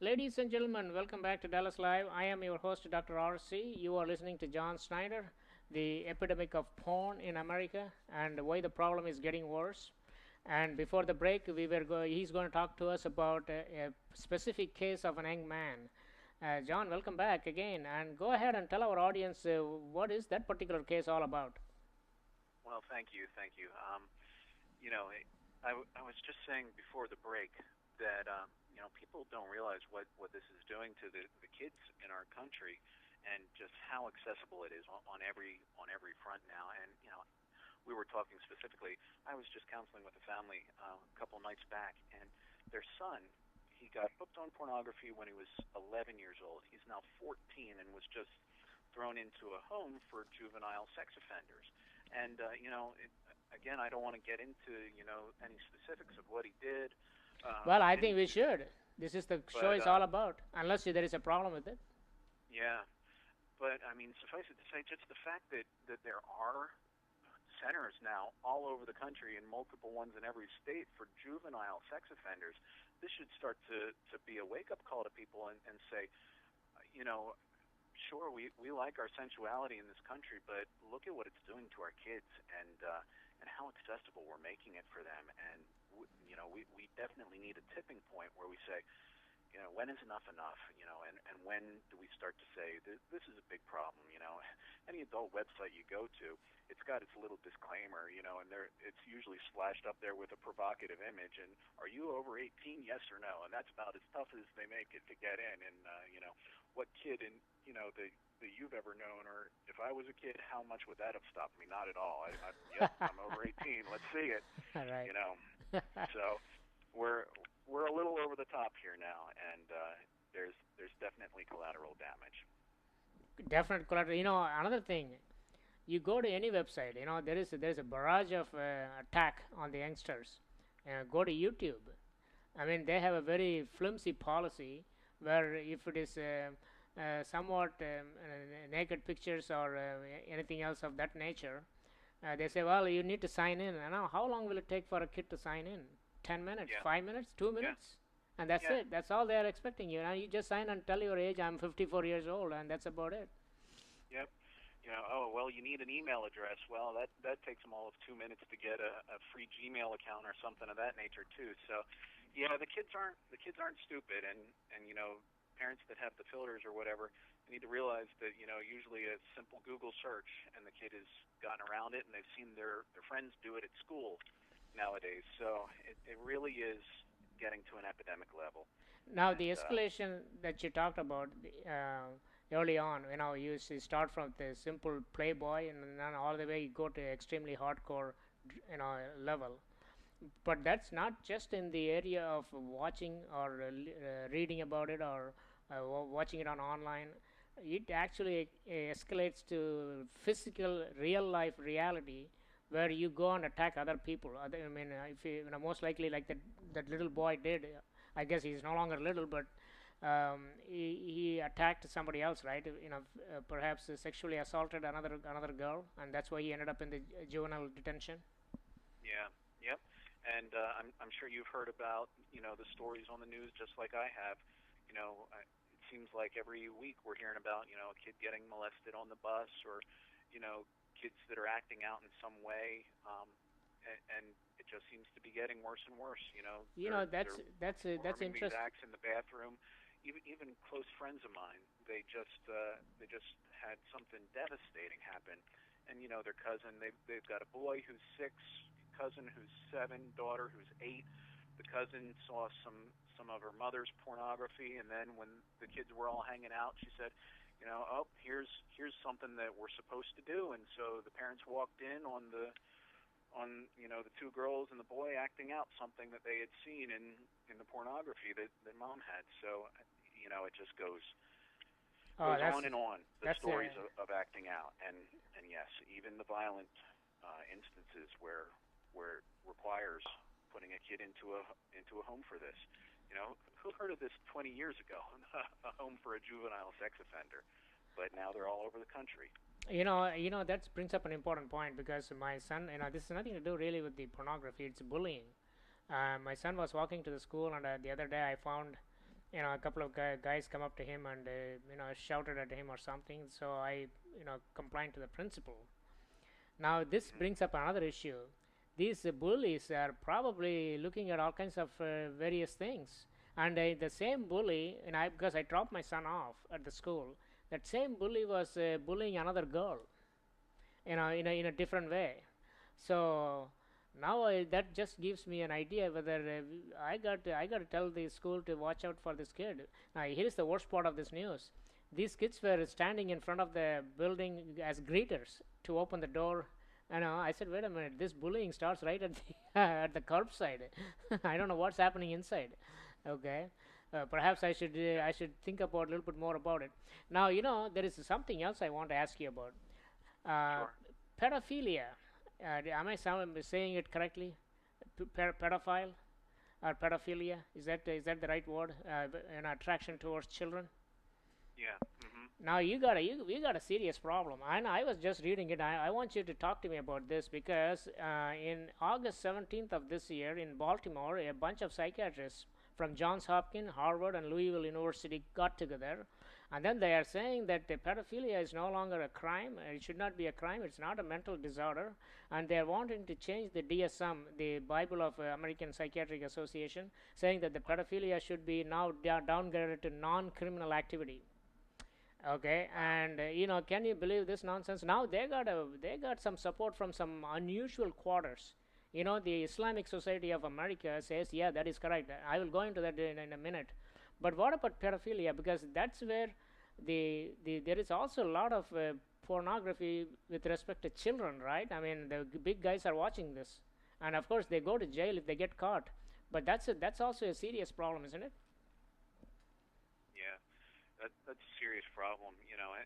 Ladies and gentlemen, welcome back to Dallas Live. I am your host, Dr. RC. You are listening to Jon Snyder, the epidemic of porn in America and why the problem is getting worse. And before the break, he's going to talk to us about a specific case of an young man. John, welcome back again, and go ahead and tell our audience what is that particular case all about. Well, thank you. I was just saying before the break that people don't realize what this is doing to the kids in our country, and just how accessible it is on every front now. And we were talking specifically. I was just counseling with a family a couple nights back, and their son, he got hooked on pornography when he was 11 years old. He's now 14 and was just thrown into a home for juvenile sex offenders. And again, I don't want to get into any specifics of what he did. Well, I think we should. This is the show is all about, unless there is a problem with it. Yeah, but I mean, suffice it to say, just the fact that there are centers now all over the country, and multiple ones in every state, for juvenile sex offenders, this should start to be a wake-up call to people and say, sure, we like our sensuality in this country, but look at what it's doing to our kids, and how accessible we're making it for them. And we definitely need a tipping point where we say, when is enough enough? And when do we start to say this is a big problem? Any adult website you go to, it's got its little disclaimer, and it's usually splashed up there with a provocative image. And are you over 18? Yes or no? And that's about as tough as they make it to get in. And what kid in that you've ever known, or if I was a kid, how much would that have stopped me? Not at all. Yep, I'm over 18. Let's see it. All right. So we're a little over the top here now, and there's definitely collateral damage. Definite collateral. Another thing, you go to any website, there's a barrage of attack on the youngsters. Go to YouTube. I mean, they have a very flimsy policy where if it is somewhat naked pictures or anything else of that nature, they say, well, you need to sign in. And now, how long will it take for a kid to sign in? 10 minutes, Yeah. 5 minutes, 2 minutes? And that's Yeah. it. That's all they're expecting you. Now, you just sign and tell your age, I'm 54 years old, and that's about it. Yep. Oh, well, you need an email address. Well, that takes them all of 2 minutes to get a free Gmail account or something of that nature too. So, yeah, the kids aren't stupid, and parents that have the filters or whatever need to realize that usually a simple Google search and the kid has gotten around it, and they've seen their friends do it at school nowadays. So it really is getting to an epidemic level. Now, And the escalation that you talked about early on, you start from the simple Playboy and then all the way you go to extremely hardcore, level. But that's not just in the area of watching or reading about it or watching it on online. It actually escalates to physical, real life reality where you go and attack other people. If most likely like that little boy did. I guess he's no longer little, but he attacked somebody else, right? Perhaps sexually assaulted another girl, and that's why he ended up in the juvenile detention. Yeah. Yep. And I'm sure you've heard about the stories on the news, just like I have. It seems like every week we're hearing about a kid getting molested on the bus, or kids that are acting out in some way, and it just seems to be getting worse and worse. That's performing interesting. these acts in the bathroom. Even close friends of mine, they just had something devastating happen, and their cousin, they've got a boy who's 6, cousin who's 7, daughter who's 8. The cousin saw some of her mother's pornography, and then when the kids were all hanging out, she said, oh, here's something that we're supposed to do. And so the parents walked in on the 2 girls and the boy acting out something that they had seen in the pornography that mom had. So it just goes on and on, the stories of acting out, and yes, even the violent instances where it requires putting a kid into a home for this. Who heard of this 20 years ago? A home for a juvenile sex offender, but now they're all over the country. That brings up an important point, because my son, this has nothing to do really with the pornography. It's bullying. My son was walking to the school, and the other day I found A couple of guys come up to him and shouted at him or something. So I complained to the principal. Now this Mhm. brings up another issue. These bullies are probably looking at all kinds of various things, and the same bully, and I because I dropped my son off at the school, that same bully was bullying another girl, in a different way. So now that just gives me an idea whether I got to tell the school to watch out for this kid. Now here is the worst part of this news. These kids were standing in front of the building as greeters to open the door. And I said, wait a minute, this bullying starts right at the at the curbside. I don't know what's happening inside. Okay. Perhaps I should think about a little bit more about it. Now there is something else I want to ask you about. Uh, Sure. Pedophilia. Am I saying it correctly? Pedophile or pedophilia? Is that the right word? An attraction towards children. Yeah. Mhm. Now you got a serious problem. And I was just reading it. I want you to talk to me about this because in August 17th of this year in Baltimore, a bunch of psychiatrists from Johns Hopkins, Harvard, and Louisville University got together, and then they are saying that pedophilia is no longer a crime. It should not be a crime. It's not a mental disorder, and they are wanting to change the DSM, the Bible of American Psychiatric Association, saying that the pedophilia should be now downgraded to non-criminal activity. Okay, Wow. and can you believe this nonsense? Now they got some support from some unusual quarters. The Islamic Society of America says, yeah, that is correct. I will go into that in a minute. But what about pedophilia? Because that's where there is also a lot of pornography with respect to children, right? I mean, the big guys are watching this, and of course they go to jail if they get caught. But that's also a serious problem, isn't it? Yeah. That's a serious problem,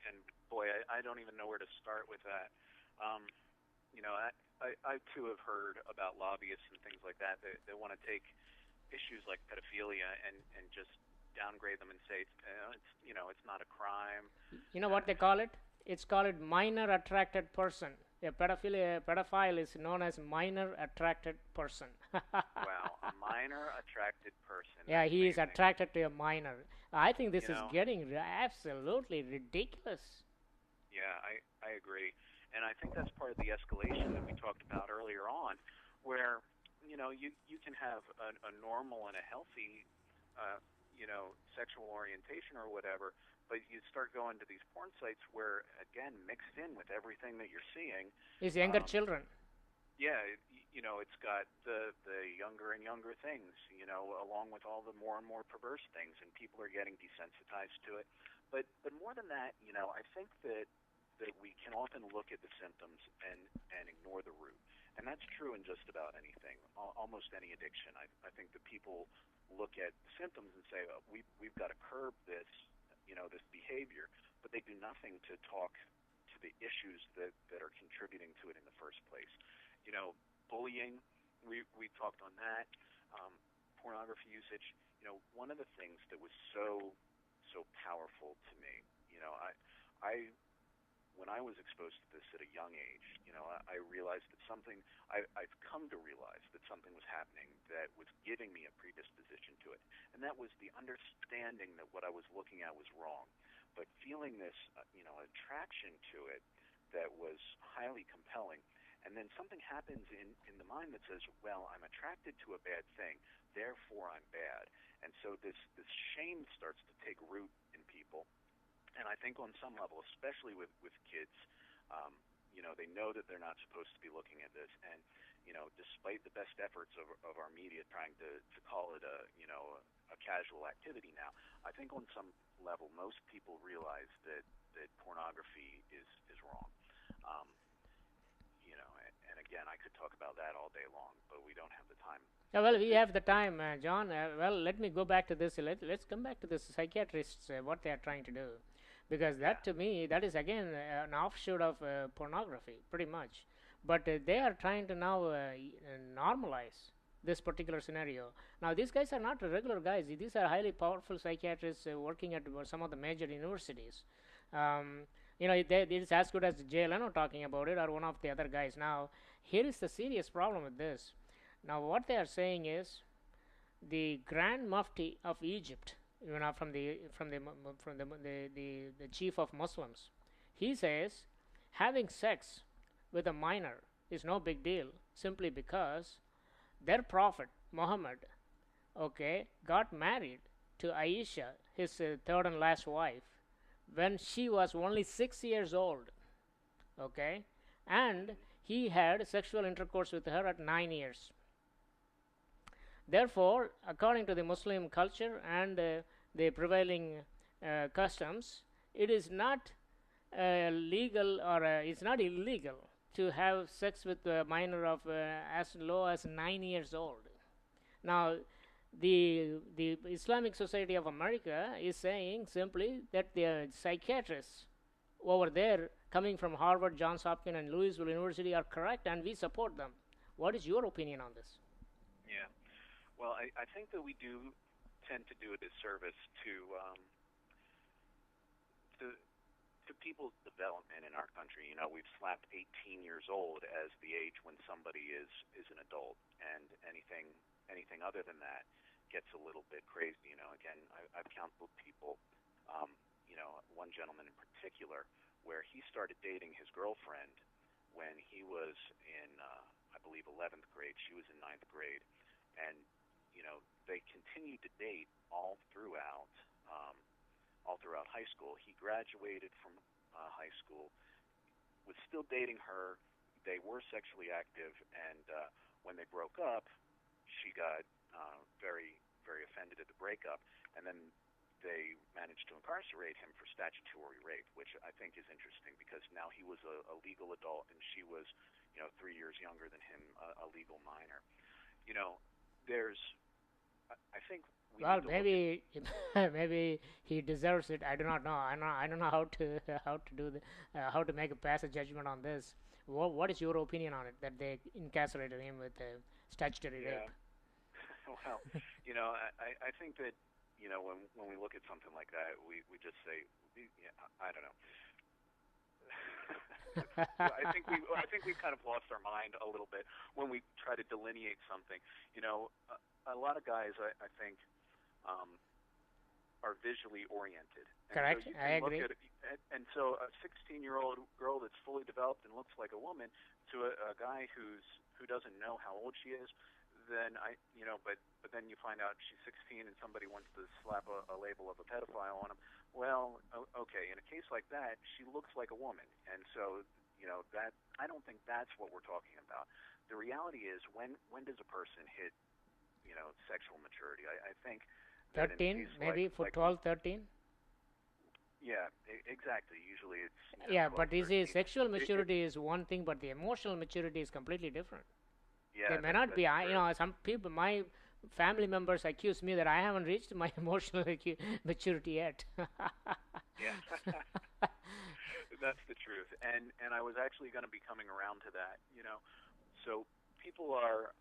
and boy, I don't even know where to start with that. Um, I too have heard about lobbyists and things like that. They want to take issues like pedophilia and just downgrade them and say it's not a crime. You know what they call it? It's called minor attracted person. A pedophile is known as minor attracted person. Wow, a minor attracted person. Yeah, That's he is amazing. attracted to a minor. I think this You is know, getting absolutely ridiculous. yeah, I agree, and I think that's part of the escalation that we talked about earlier on, where you can have a normal and a healthy uh, sexual orientation or whatever, but you start going to these porn sites where, again, mixed in with everything that you're seeing, It's younger um, children. yeah, it's got the younger and younger things, along with all the more and more perverse things, and people are getting desensitized to it. But more than that, I think that we can often look at the symptoms and ignore the root, and that's true in just about anything, almost any addiction. I think that people look at symptoms and say, we've got to curb this, this behavior, but they do nothing to talk to the issues that are contributing to it in the first place. Bullying, we talked on that. Um, Pornography usage. One of the things that was so powerful to me, I when I was exposed to this at a young age, I realized that I've come to realize that something was happening that was giving me a predisposition to it, and that was the understanding that what I was looking at was wrong, but feeling this, attraction to it that was highly compelling. And then something happens in the mind that says, well, I'm attracted to a bad thing, therefore I'm bad. And so this shame starts to take root in people. And I think on some level, especially with kids, they know that they're not supposed to be looking at this. And, despite the best efforts of our media trying to call it a casual activity now, I think on some level, most people realize that pornography is wrong. Um, and again, I could talk about that all day long, but we don't have the time. Yeah, well, But we have the time, John. Well, let me go back to this. Let's come back to the psychiatrists, what they are trying to do. Because yeah, that, to me, that is again an offshoot of pornography, pretty much. But they are trying to now normalize this particular scenario. Now, these guys are not regular guys. These are highly powerful psychiatrists working at some of the major universities. Um, it's as good as Jay Leno talking about it, or one of the other guys. Now, here is the serious problem with this. Now, what they are saying is the Grand Mufti of Egypt, from the chief of Muslims. He says having sex with a minor is no big deal simply because their prophet Muhammad, okay, got married to Aisha, his third and last wife, when she was only 6 years old, okay, and he had sexual intercourse with her at 9 years. Therefore, according to the Muslim culture and the prevailing customs, it is not legal or it's not illegal to have sex with a minor of as low as 9 years old. Now, the Islamic Society of America is saying simply that the psychiatrists over there coming from Harvard, Johns Hopkins, and Louisville University are correct, and we support them. What is your opinion on this? Yeah. Well, I think that we do tend to do a disservice to to people's development in our country. You know, we've slapped 18 years old as the age when somebody is an adult, and anything other than that gets a little bit crazy. You know, again, I've counseled people. One gentleman in particular, where he started dating his girlfriend when he was in, I believe, 11th grade. She was in ninth grade, and they continued to date all throughout high school. He graduated from high school, was still dating her. They were sexually active, and when they broke up, she got very, very offended at the breakup, and then they managed to incarcerate him for statutory rape, which I think is interesting because now he was a legal adult and she was, 3 years younger than him, a legal minor. You know, there's, I think we Well, need to look maybe maybe he deserves it. I do not know. I don't know how to how to make a pass a judgment on this. What is your opinion on it that they incarcerated him with statutory yeah. rape? Well, I think that when we look at something like that, we just say, yeah, I don't know. I think we've kind of lost our mind a little bit when we try to delineate something. A lot of guys, I think, are visually oriented, and so Correct. you I can look agree. at it. And so a 16-year-old girl that's fully developed and looks like a woman to a guy who doesn't know how old she is, then but then you find out she's 16 and somebody wants to slap a label of a pedophile on him. Well, okay, in a case like that, she looks like a woman, and so that I don't think that's what we're talking about. The reality is when does a person hit sexual maturity? I think that in a 13, case maybe for like 12, 13. yeah, exactly. Usually it's Yeah, 12, but you see, 13. sexual It, maturity is one thing, but the emotional maturity is completely different. They yeah, may not be. that's true. Some people, my family members accuse me that I haven't reached my emotional maturity yet. Yeah. That's the truth. And I was actually going to be coming around to that. So people are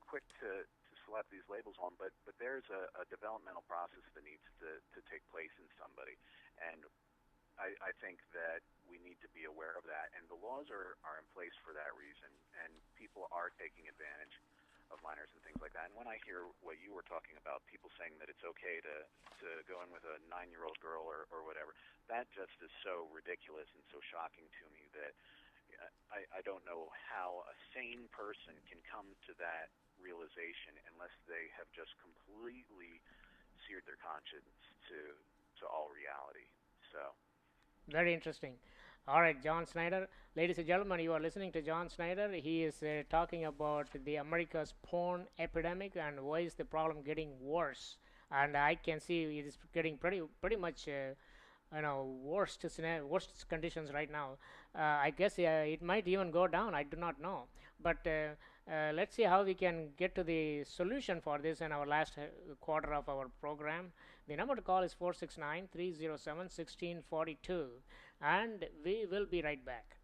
quick to slap these labels on, but there's a developmental process that needs to take place in somebody. And I think that we need to be aware of that. And the laws are in place for that reason. And people are taking advantage of minors and things like that. And when I hear what you were talking about, people saying that it's okay to go in with a 9-year-old girl or whatever, that just is so ridiculous and so shocking to me that I don't know how a sane person can come to that realization unless they have just completely seared their conscience to all reality. So, Very interesting. All right, Jon Snyder. Ladies and gentlemen, you are listening to Jon Snyder. He is talking about the America's porn epidemic and why is the problem getting worse. And I can see it is getting pretty much worst conditions right now. I guess it might even go down. I do not know. But let's see how we can get to the solution for this in our last quarter of our program. The number to call is 469 307 1642, and we will be right back.